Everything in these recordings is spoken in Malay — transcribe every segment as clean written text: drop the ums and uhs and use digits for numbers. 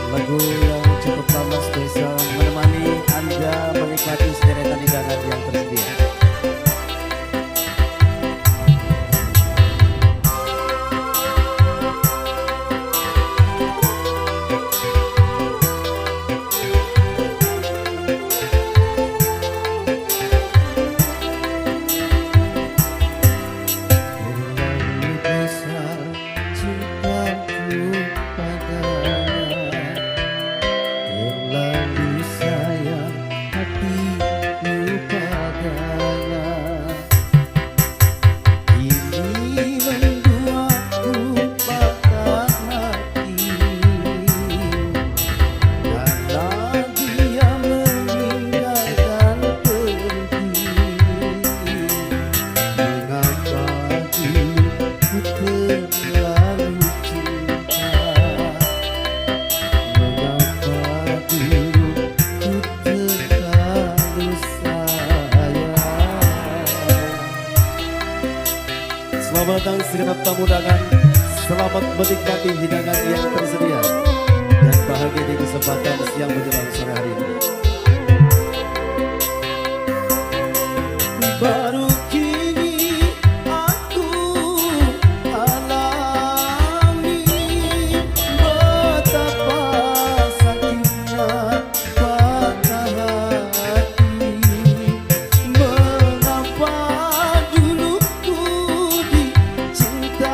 Lagu yang cukup lama spesial menemani Anda menikmati sederetan hidangan yang tersedia. Selamat datang segenap tamu undangan. Selamat menikmati hidangan yang tersedia dan bahagia di kesempatan siang menjelang sore hari ini. Baru kini aku alami betapa sakitnya patah hati. Mengapa dulu ku dicintai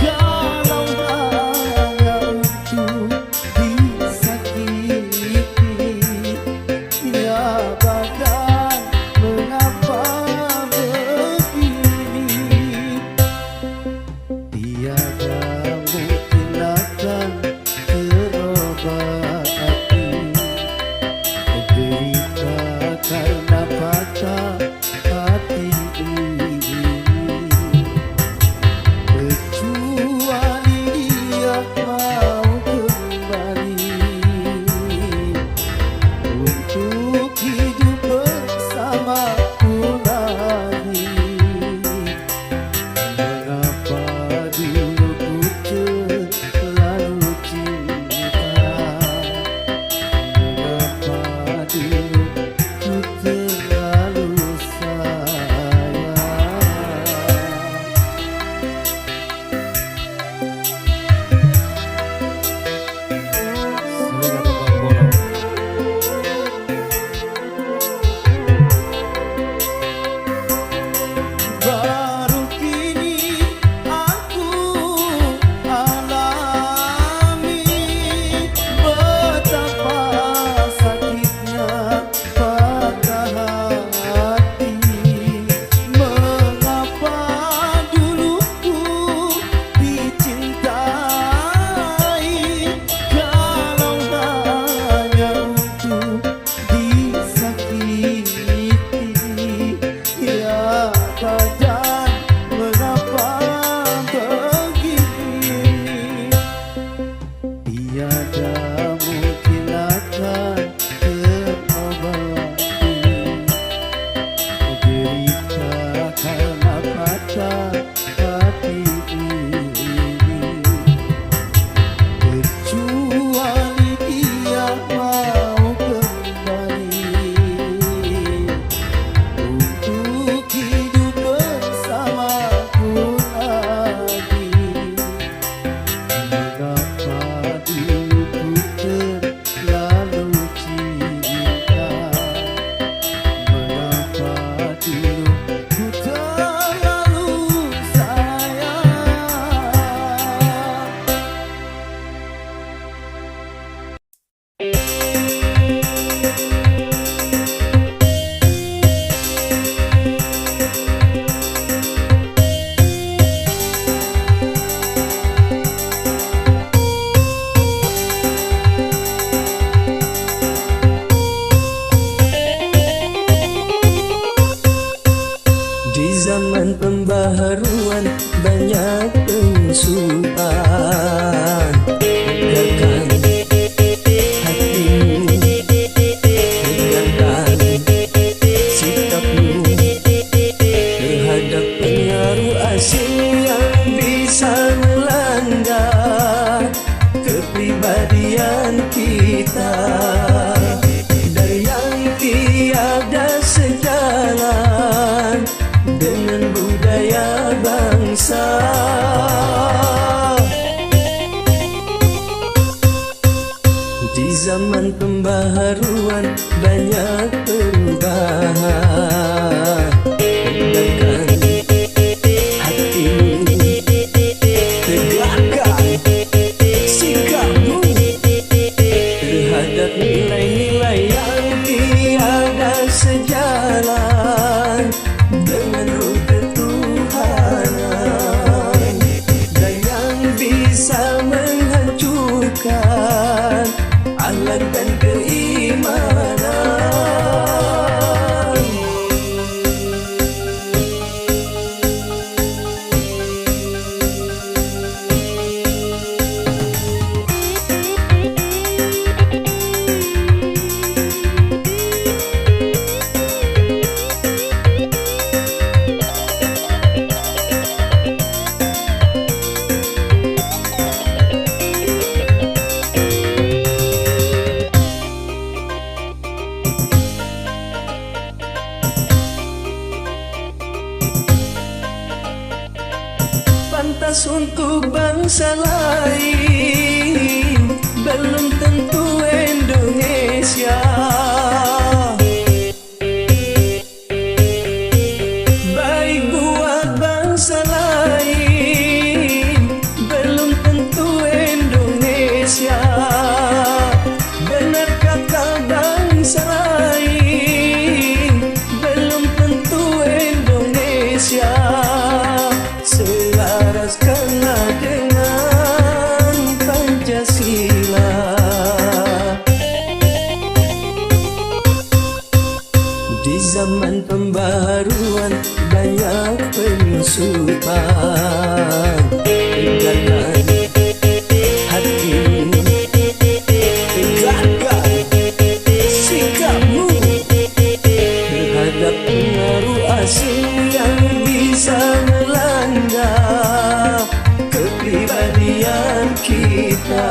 kalau hanya untuk disakiti. Ya badan mengapa begini, tiada mungkin akan terobati. Derita karena patah hati ini, kecuali dia mau kembali untuk hidup bersamaku lagi. Mengapa dulu ku terlalu cinta, mengapa dulu ku terlalu sayang. Selingan tembang bolong. Baru kini aku alami betapa sakitnya patah hati. Mengapa dulu ku dicintai kalau hanya untuk disakiti. Ya badan mengapa begini, tiada mungkin akan terobati. Derita karena patah hati ini, kecuali dia mau kembali untuk hidup bersamaku lagi. Mengapa dulu ku terlalu cinta, mengapa dulu ku terlalu sayang. Di zaman pembaharuan banyak pengusutan. Tegakkan hatimu, tegakkan sikapmu terhadap pengaruh asing yang zaman pembaharuan banyak perubahan. Tenangkan hatimu, tegakkan sikapmu terhadap nilai-nilai yang tiada sejalan dengan ruh ketuhanan dan yang bisa menghancurkan akhlak dan keimanan. Pantas untuk bangsa lain, belum tentu Indonesia. Baik buat bangsa lain, belum tentu Indonesia. Benar kata bangsa lain, belum tentu Indonesia. Selaraskanlah dengan Pancasila. Di zaman pembaharuan banyak penyusupan. Tegakkan hatimu, tegakkan sikapmu terhadap pengaruh asing yang bisa melanda kepribadian kita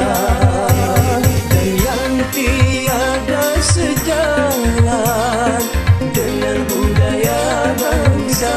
dan yang tiada sejalan dengan budaya bangsa.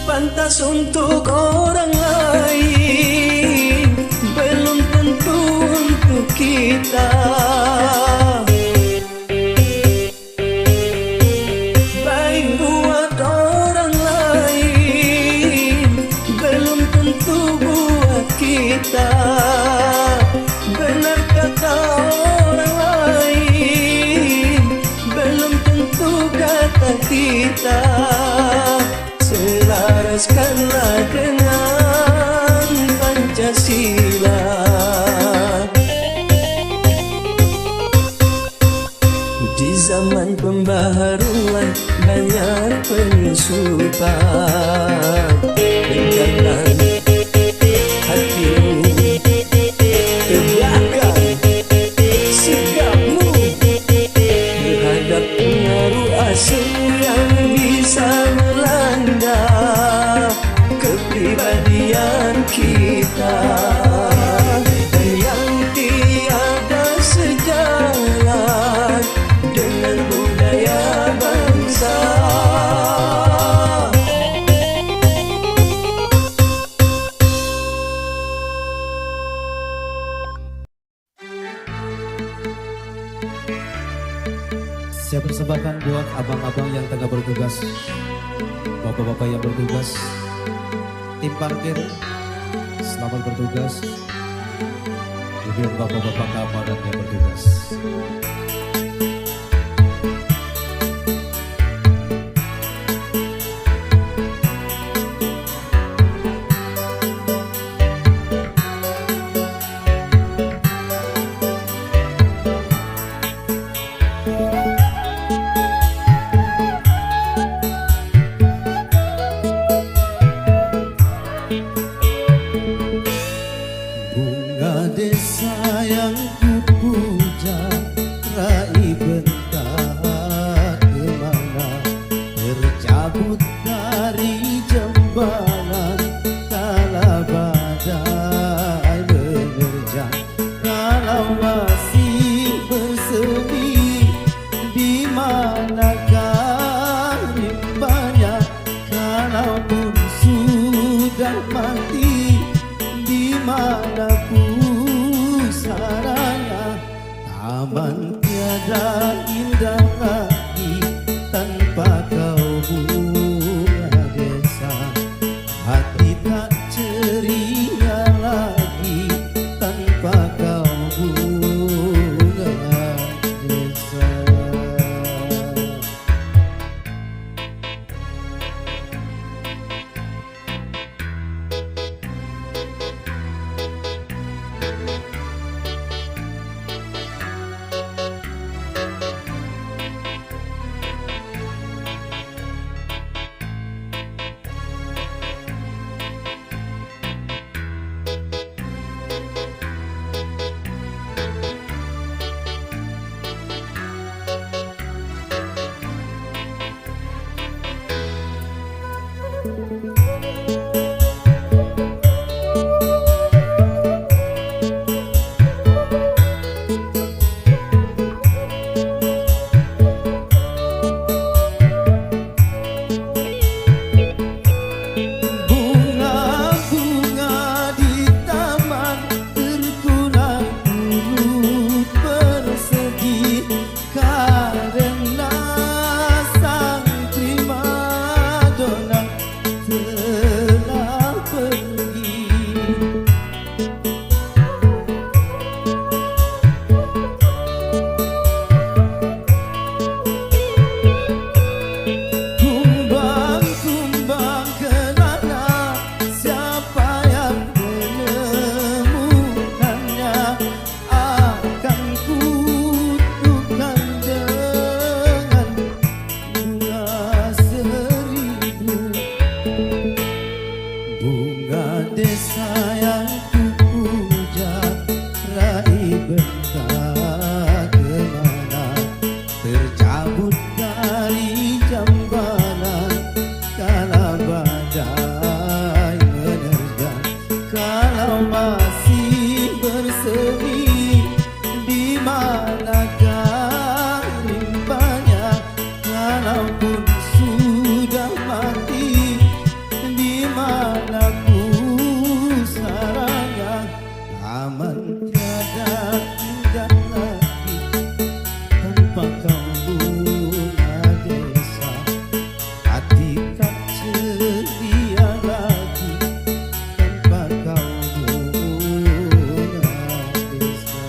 Pantas untuk orang lain, belum tentu untuk kita. Baik buat orang lain, belum tentu buat kita. Benar kata orang lain, belum tentu kata kita. Selaraskanlah dengan Pancasila. Di zaman pembaharuan banyak penyusupan. Tegakkan hatimu, tegakkan sikapmu terhadap pengaruh asing yang bisa melanda kepribadian kita dan yang tiada sejalan dengan budaya bangsa. Saya persembahkan buat abang-abang yang tengah bertugas, bapak-bapak yang bertugas, tim parkir, selamat bertugas, juga bapak-bapak keamanan yang bertugas. manakah rimbanya kalaupun sudah mati, di mana pusaranya. Taman tiada indah lagi tanpa kau bunga desa, hati tak ceria lagi tanpa kau bunga desa. Bunga desa yang kupuja, raih bentar kemana, tercabut dari jambalan kala badai menerjang. Kalau masih bersemi, di manakah rimbanya kalaupun sudah mati, di mana pusaranya. Taman tiada indah lagi tanpa kau bunga desa, hati tak ceria lagi tanpa kau bunga desa.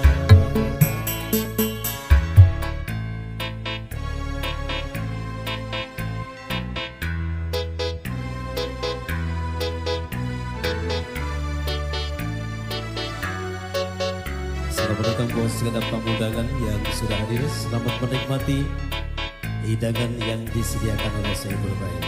Selamat datang buat segenap tamu undangan yang sudah hadir. Selamat menikmati hidangan yang disediakan oleh Saiful Baik.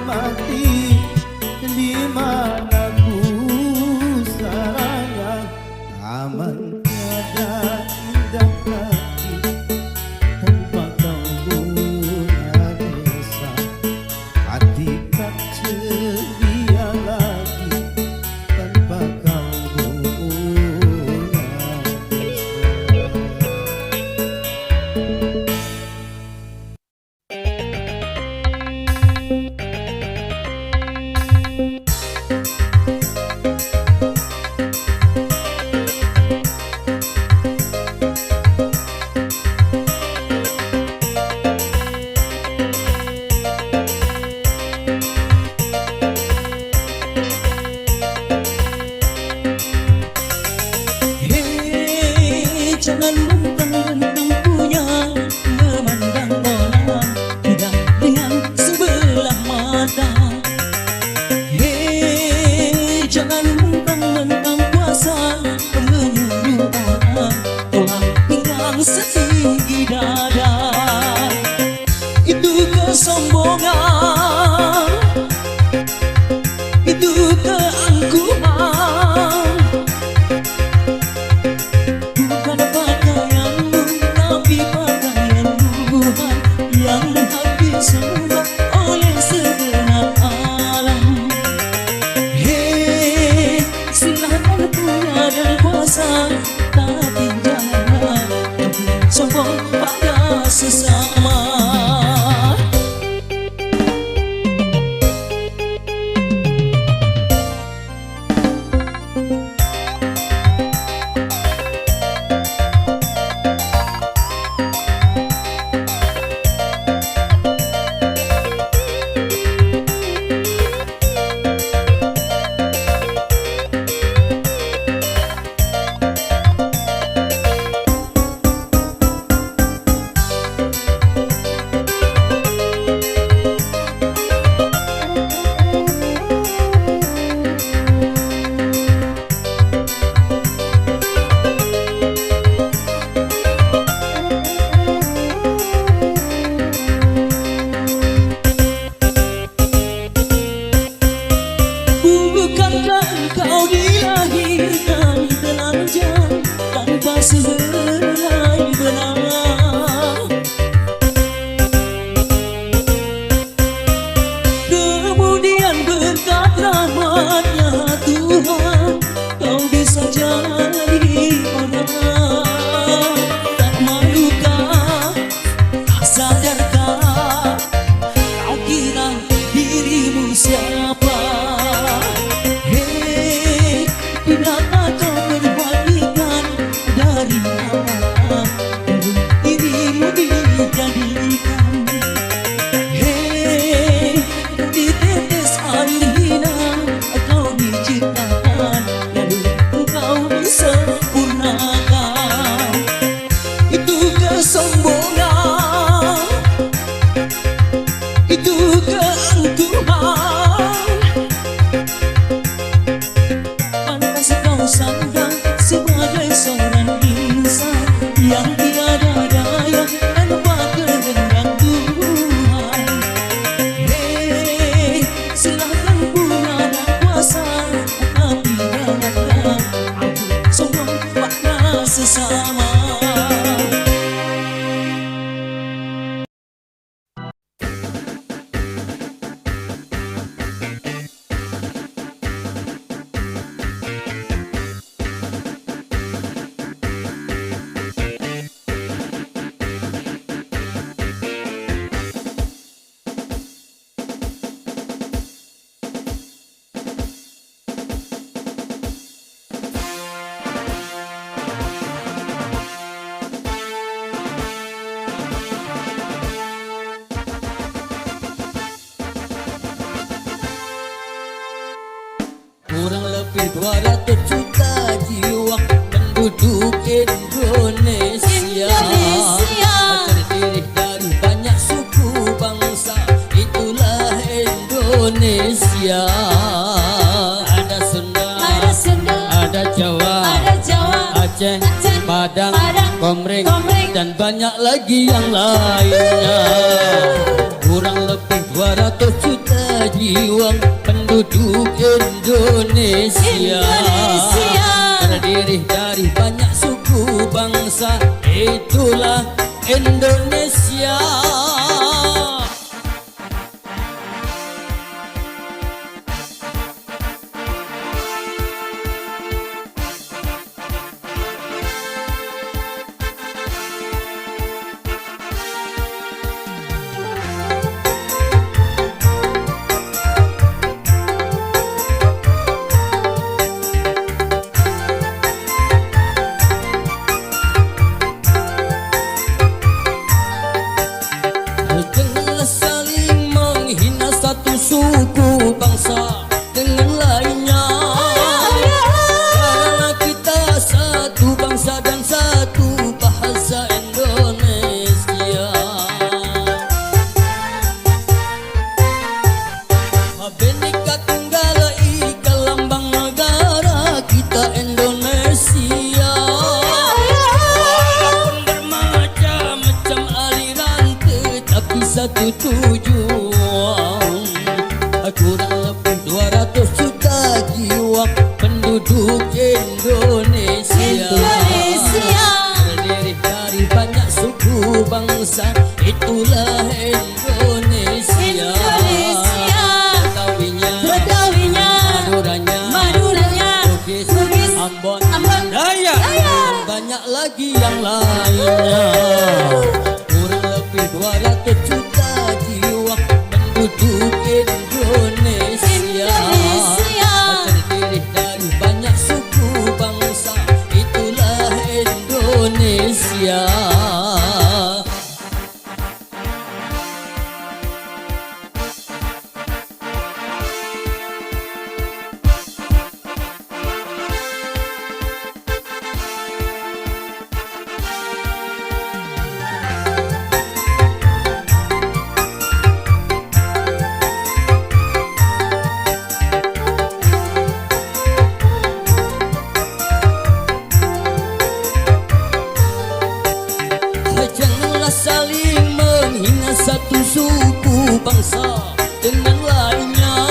mati di mana ku sarana taman tiada indah lagi tanpa kau punya desa hati tak ceria lagi tanpa kau punya Hei, jangan mentang-mentang punya memandang orang tidak dengan sebelah mata. Hei, jangan mentang-mentang kuasa menyuruh orang tolak pinggang setinggi dada. Itu kesombongan, itu keangkuhan. Bukan pakaianmu tapi pakaian Tuhan yang habis sudah oleh segenap alam. Hei, silakan punya dan kuasa, tapi janganlah sombong pada sesama. Bukankah engkau dilahirkan telanjang tanpa sehelai benang? Kemudian berkat rahmatnya Tuhan kau bisa jadi orang. Tak malukah, tak sadarkah, kau kira dirimu siapa? Hei, tidakkah kau berbandingkan dari apa dirimu dijadikan? Hei, di tetes air hina kau diciptakan, lalu engkau disempurnakan. Itu kesombongan, itu keangkuhan. Pantas kau sandang sebagai seorang insan yang tiada daya tanpa kehendak Tuhan. Hei, silakan punya dan kuasa, tapi janganlah sombong pada sesama. Kurang lebih 200 juta jiwa penduduk Indonesia, terdiri dari banyak suku bangsa, itulah Indonesia. Ada Sunda, ada Jawa, Aceh, Padang, Komering, dan banyak lagi yang lainnya. Kurang lebih 200 juta jiwa penduduk Indonesia, terdiri dari banyak suku bangsa, itulah Indonesia. Janganlah saling menghina satu suku bangsa dengan lainnya, karena kita satu bangsa dan satu bahasa Indonesia. Bhinneka Tunggal Ika lambang negara kita Indonesia. Walaupun bermacam-macam aliran, tetapi satu tujuan. Kurang lebih 200 juta jiwa penduduk Indonesia, terdiri dari banyak suku bangsa, itulah Indonesia. Betawinya, Maduranya, Bugis, Ambon, Dayak, dan banyak lagi yang lainnya. Kurang lebih 200 juta jiwa penduduk Indonesia, terdiri dari banyak suku bangsa, itulah Indonesia. Janganlah saling menghina satu suku bangsa dengan lainnya,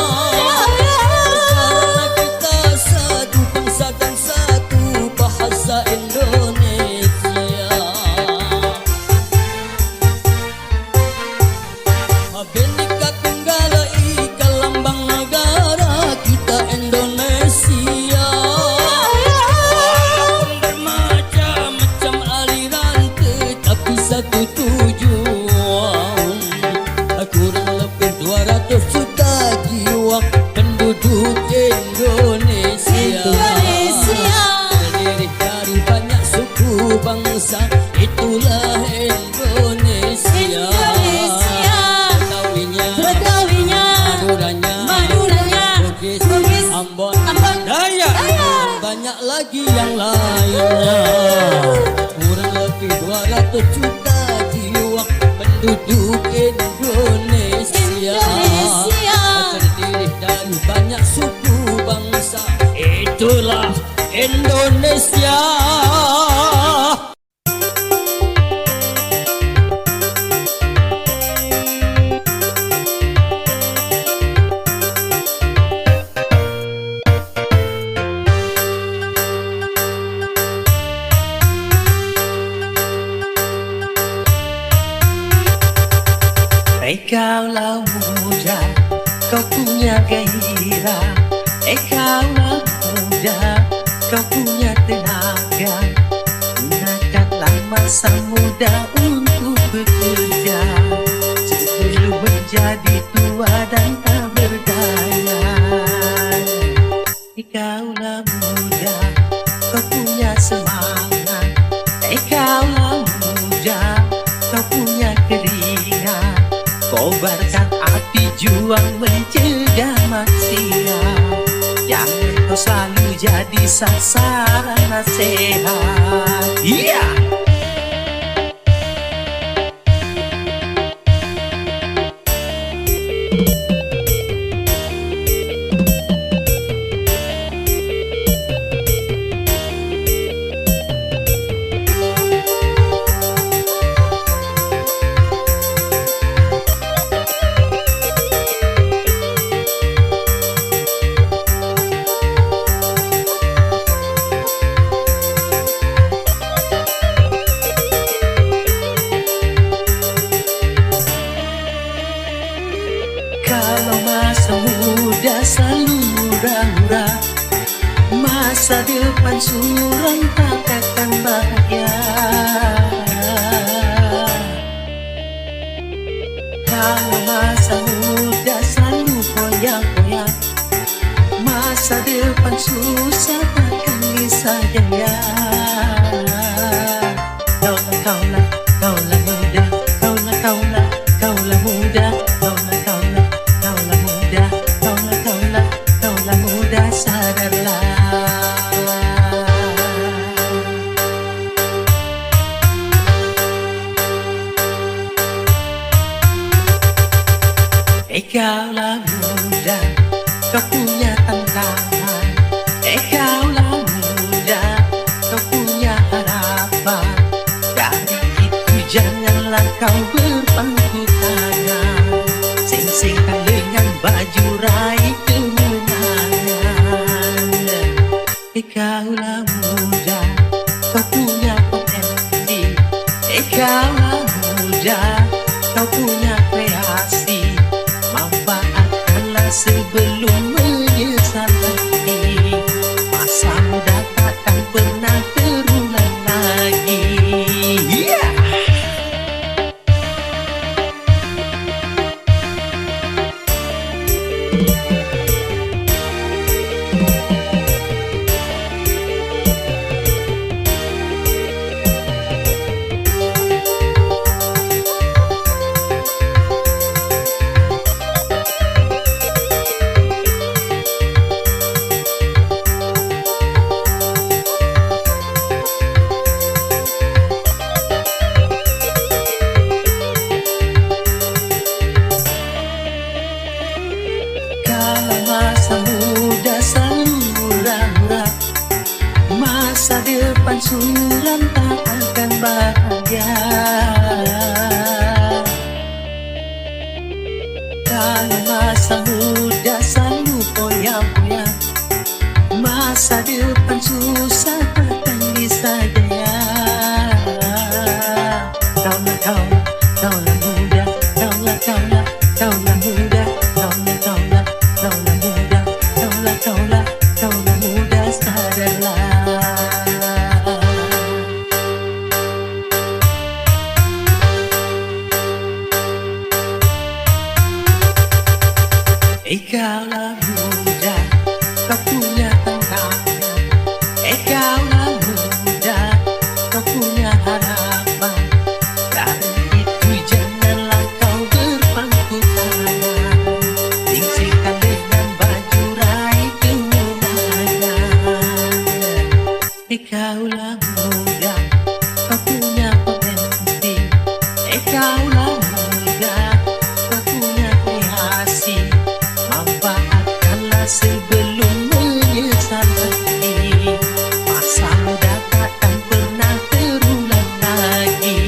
karena kita satu bangsa dan satu bahasa Indonesia. Bhinneka Tunggal Ika lambang negara kita Indonesia. Walaupun bermacam-macam aliran, tetapi satu tujuan. Kurang lebih 200 juta jiwa penduduk Indonesia, terdiri dari banyak suku bangsa, itulah Indonesia. Betawinya, Maduranya, Bugis, Ambon, Dayak, dan banyak lagi yang lainnya. Kurang lebih 200 juta jiwa penduduk Indonesia, terdiri dari banyak suku bangsa, itulah Indonesia. Kaulah muda, kau punya gairah. Kaulah muda, kau punya tenaga. Gunakanlah masa muda untuk bekerja, sebelum menjadi tua dan tak berdaya. Kaulah muda, kau punya semangat. Kaulah muda, kau punya keringat. Kobarkan api juang mencegah maksiat. Jangan kau selalu jadi sasaran nasihat. Iya. depan suram tak akan bahagia. Kalau masa muda selalu goyang-goyang, masa depan susah takkan bisa jaya. Kaulah, kaulah muda, kaulah muda, kaulah muda, kaulah muda, sadarlah. Kaulah muda, kau punya tantangan. Kaulah muda, kau punya harapan. Dari itu janganlah kau berpangku tangan, sing-singkan dengan baju raih kemenangan. Kaulah muda, kau punya potensi. Kaulah muda, kau punya kreasi. Manfaatkanlah sebelum menyesal nanti. Masa muda takkan pernah terulang lagi. Kalau masa muda selalu hura-hura, masa depan suram tak akan bahagia. Kalau masa muda selalu goyang-goyang, masa depan susah takkan bisa jaya. Kaulah muda, kaulah muda, kaulah muda, sadarlah. Kaulah muda, kau punya tantangan. Kaulah muda, kau punya harapan. Dari itu janganlah kau berpangku tangan, sing-singkan dengan baju raih kemenangan. Kaulah muda, kau punya potensi. Kaulah muda, kau punya kreasi. Manfaatkanlah sebelum menyesal nanti. Masa muda takkan pernah terulang lagi.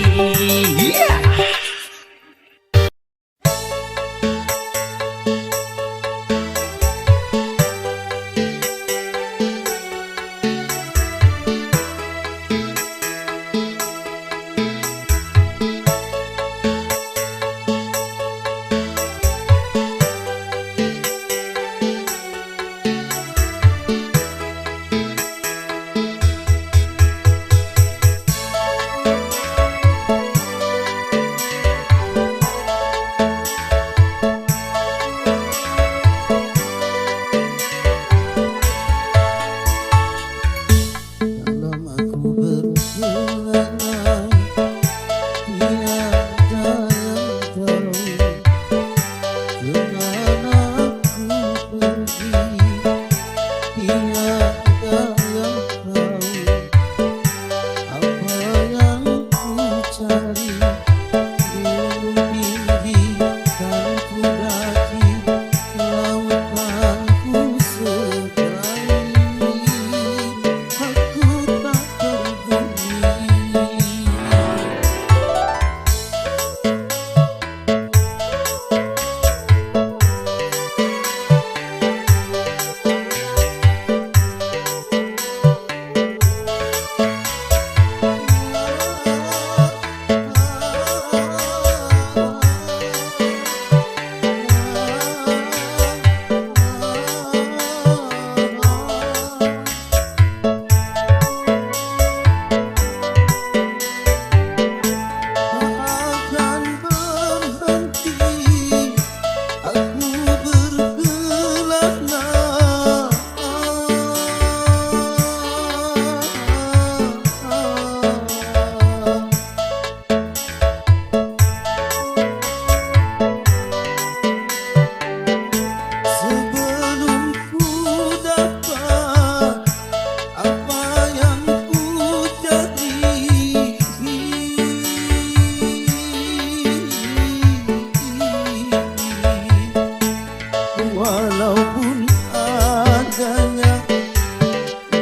Walaupun adanya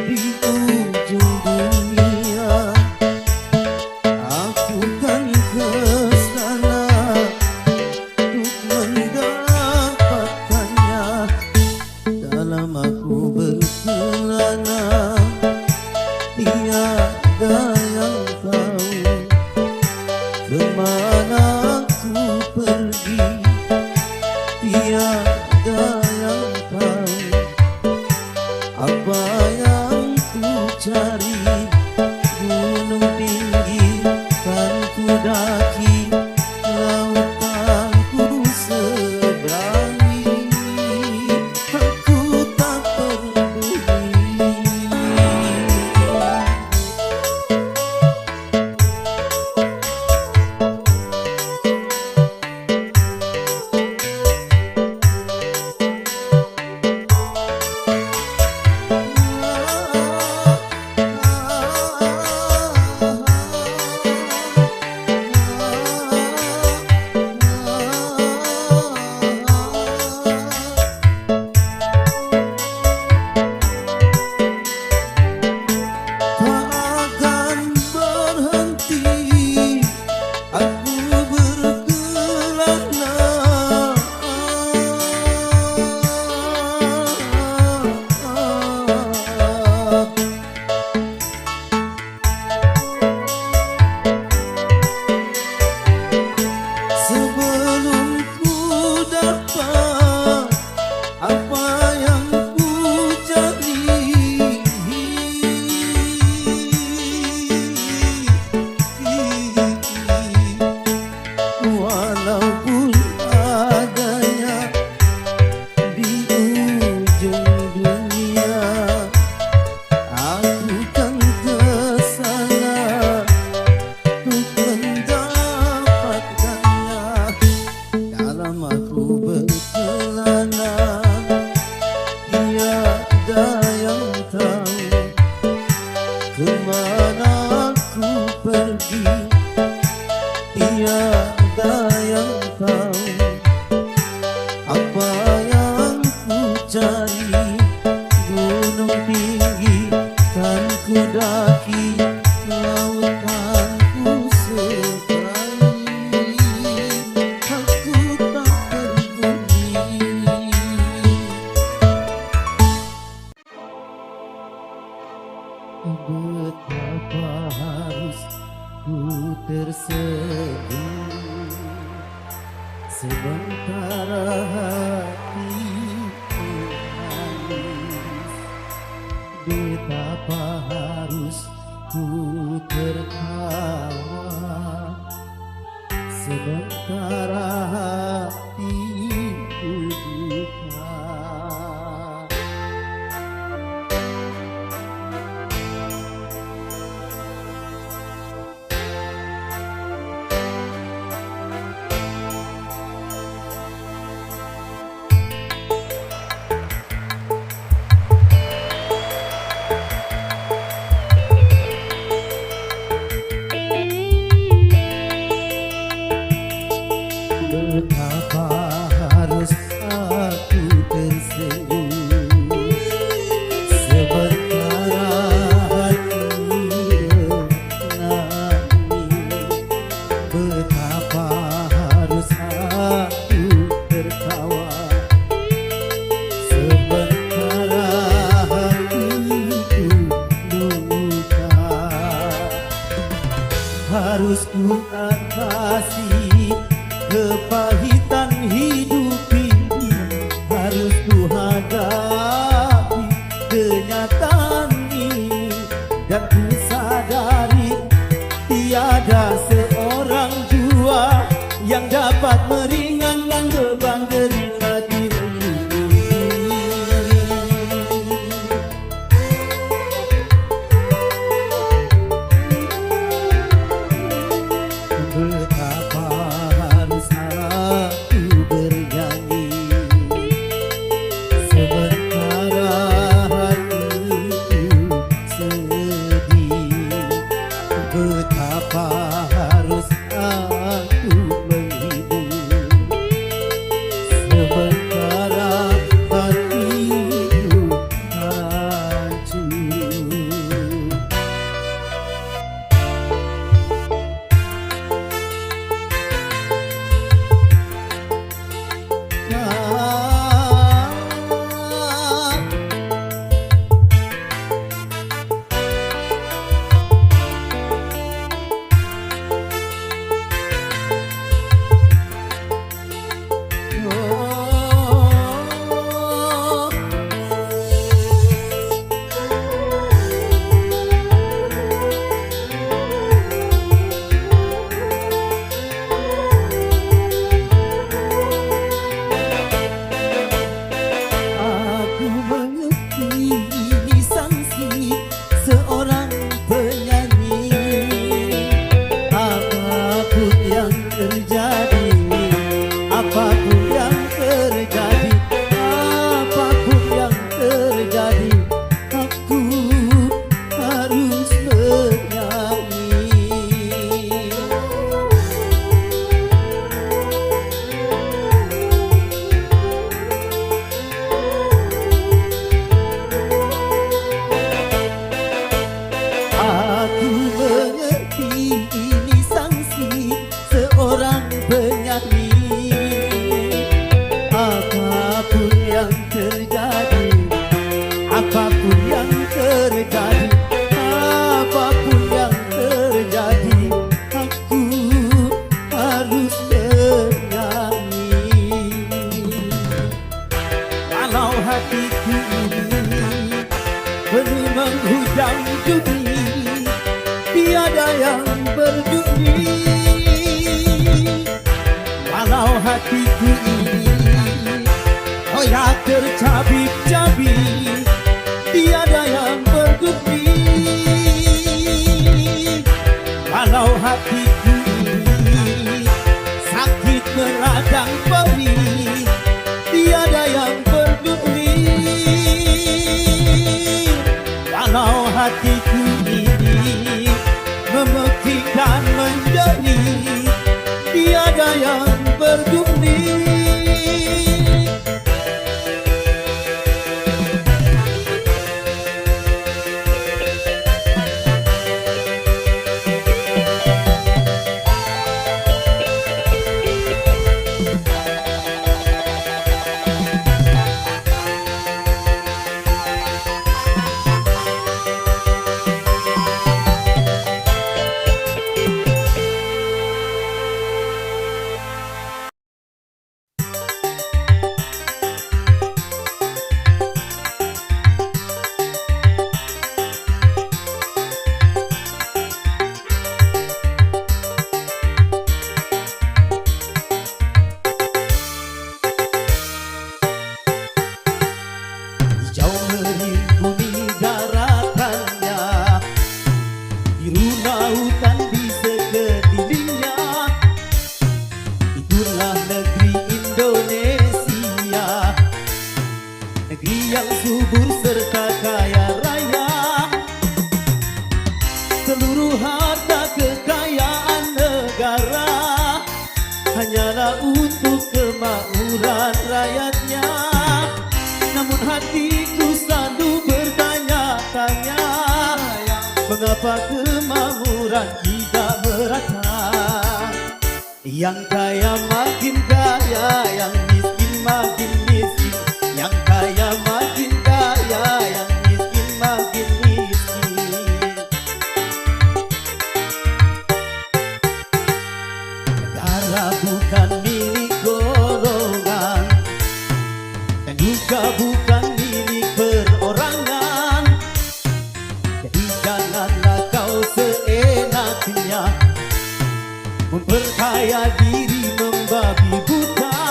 di ujung dunia, aku kan kesana untuk mendapatkannya. Dalam aku berkelana, tiada yang tahu kemana aku pergi. Tiada yang tahu apa yang ku cari. Gunung tinggi kan ku daki, lautan ku seberangi. Aku tak peduli. Takkan berhenti aku berkelana, sebelum ku dapat apa yang ku cari. Walaupun adanya di ujung dunia, aku kan kesana untuk mendapatkannya. Dalam aku berkelana, tiada yang tahu kemana aku pergi. Tiada yang tahu apa yang ku cari. Gunung tinggi kan ku daki, lautan ku seberangi. Aku tak peduli. Betapa harus ku tersenyum sementara hatiku nangis. Betapa harus ku tertawa sementara hatiku duka. Betapa yang terjadi, apapun yang terjadi, apapun yang terjadi, aku harus bernyanyi. Walau hatiku ini penuh menghujam duni, tiada yang berduni. Walau hatiku ini koyak tercabik-cabik, tiada yang berduni. Walau hatiku ini sakit meradang perih, tiada yang berduni. Walau hatiku ini memekik dan menjadi, tiada yang berduni. Yang subur serta kaya raya, seluruh harta kekayaan negara hanyalah untuk kemakmuran rakyatnya. Namun hatiku selalu bertanya-tanya, mengapa kemakmuran tidak merata? Yang kaya makin kaya, yang miskin makin miskin. Yang kaya makin kaya, yang miskin makin miskin. Negara bukan milik golongan, dan juga bukan milik perorangan. Jadi janganlah kau seenaknya memperkaya diri membabi buta.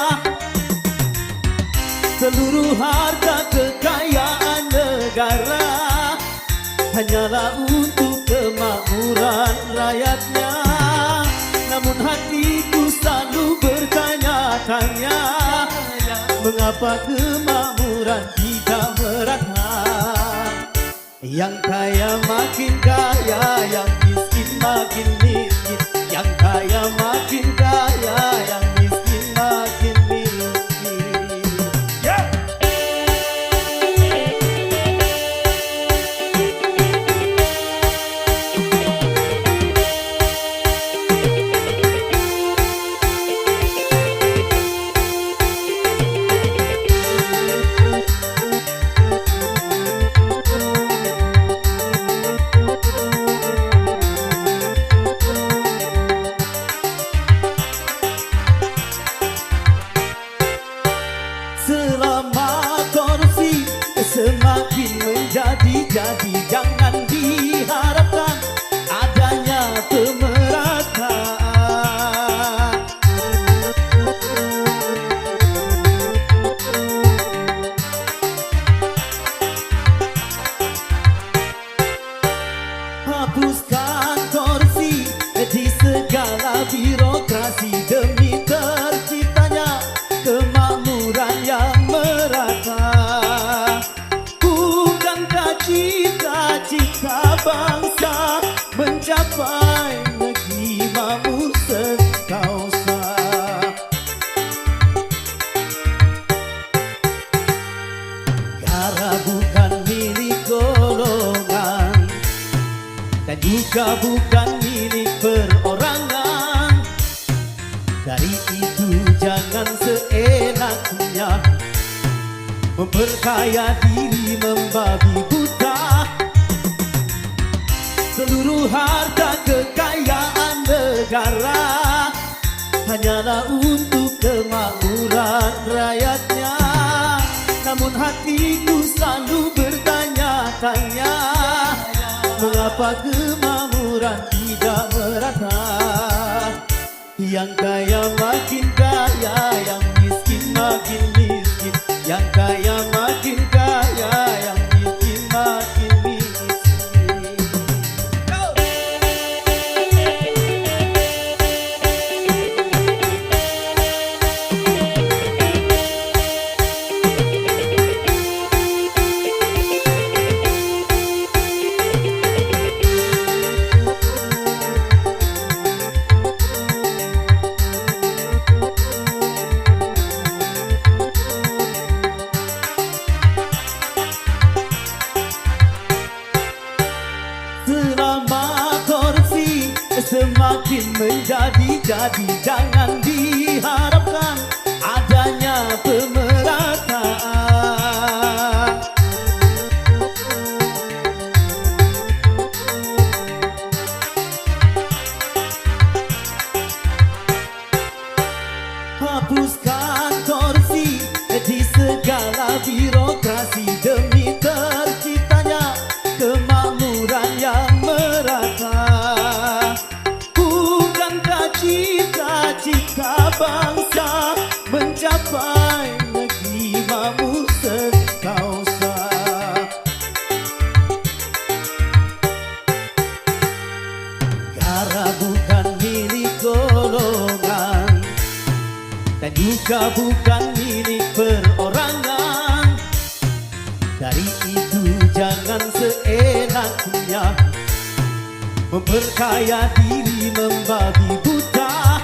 Seluruh harta kekayaan negara hanyalah untuk kemakmuran rakyatnya. Namun hatiku selalu bertanya-tanya, mengapa kemakmuran tidak merata? Yang kaya makin kaya, yang miskin makin miskin. Yang kaya makin kaya, yang miskin makin miskin. Selama korupsi semakin menjadi-jadi, jangan diharapkan adanya pemerataan. Hapuskan korupsi di segala birokrasi demi terciptanya kemakmuran yang merata. Bukankah cita-cita bangsa mencapai negeri makmur sentosa? Negara bukan milik golongan, dan juga bukan milik perorangan. Dari itu jangan seenaknya memperkaya diri membabi buta. Seluruh harta kekayaan negara hanyalah untuk kemakmuran rakyatnya. Namun hatiku selalu bertanya-tanya, mengapa kemakmuran tidak merata? Yang kaya makin kaya, yang miskin makin miskin. Yang kaya makin kaya, yang miskin makin miskin. Selama korupsi semakin menjadi-jadi, jangan diharapkan adanya pemerataan. Hapuskan korupsi di segala birokrasi demi terciptanya kemakmuran yang merata. Bukankah cita-cita bangsa mencapai negeri makmur sekausa? Negara bukan milik golongan dan juga bukan milik perorangan. Dari itu jangan seenaknya memperkaya diri membabi buta.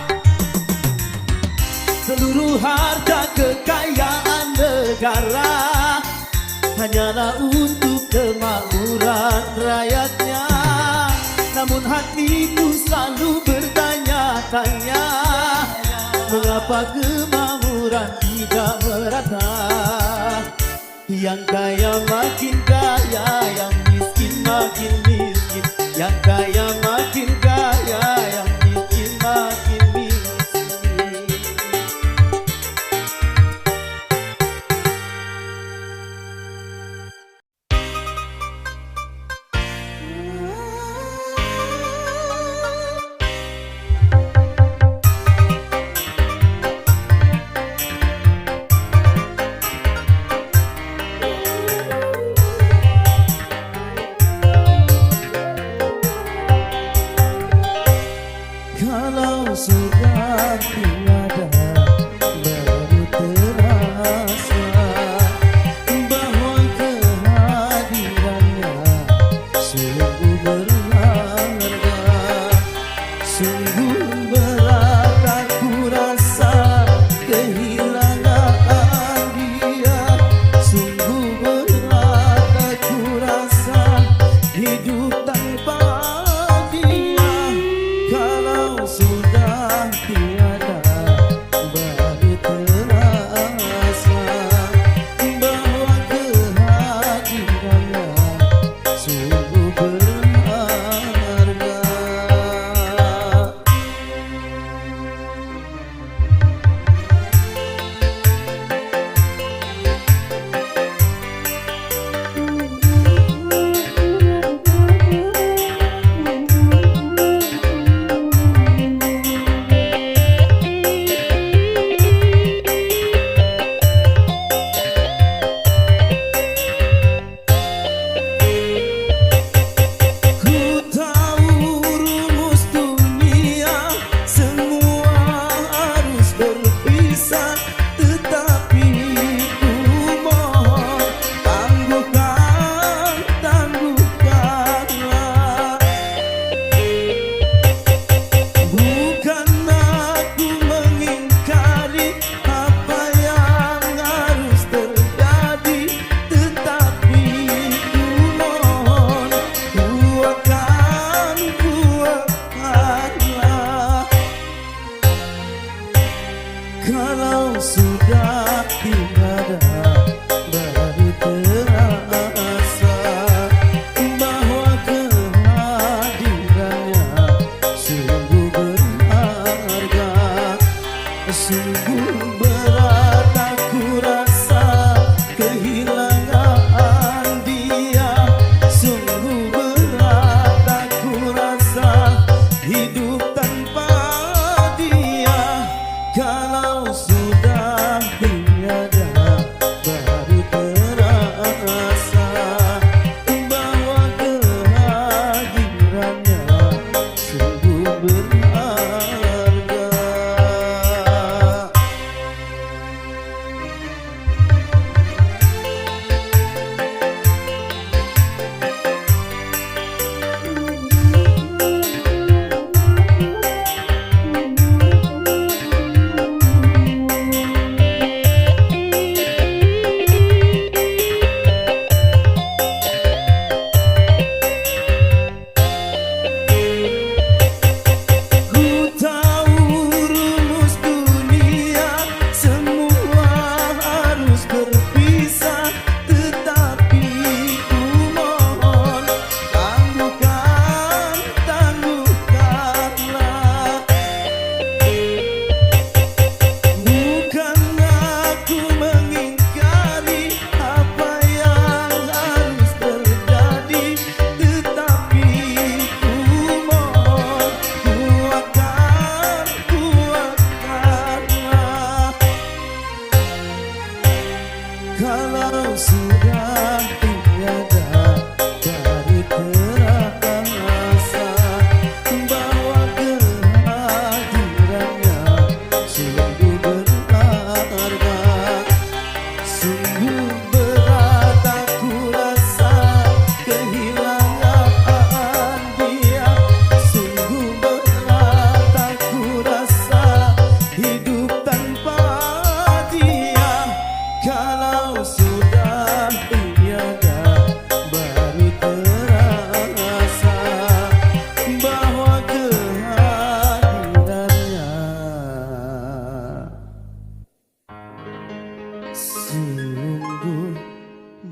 Seluruh harta kekayaan negara hanyalah untuk kemakmuran rakyatnya. Namun hatiku selalu bertanya-tanya, mengapa kemakmuran tidak merata? Yang kaya makin kaya, yang miskin makin miskin. Yang kaya makin kaya, yang miskin makin miskin.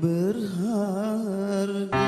berharga.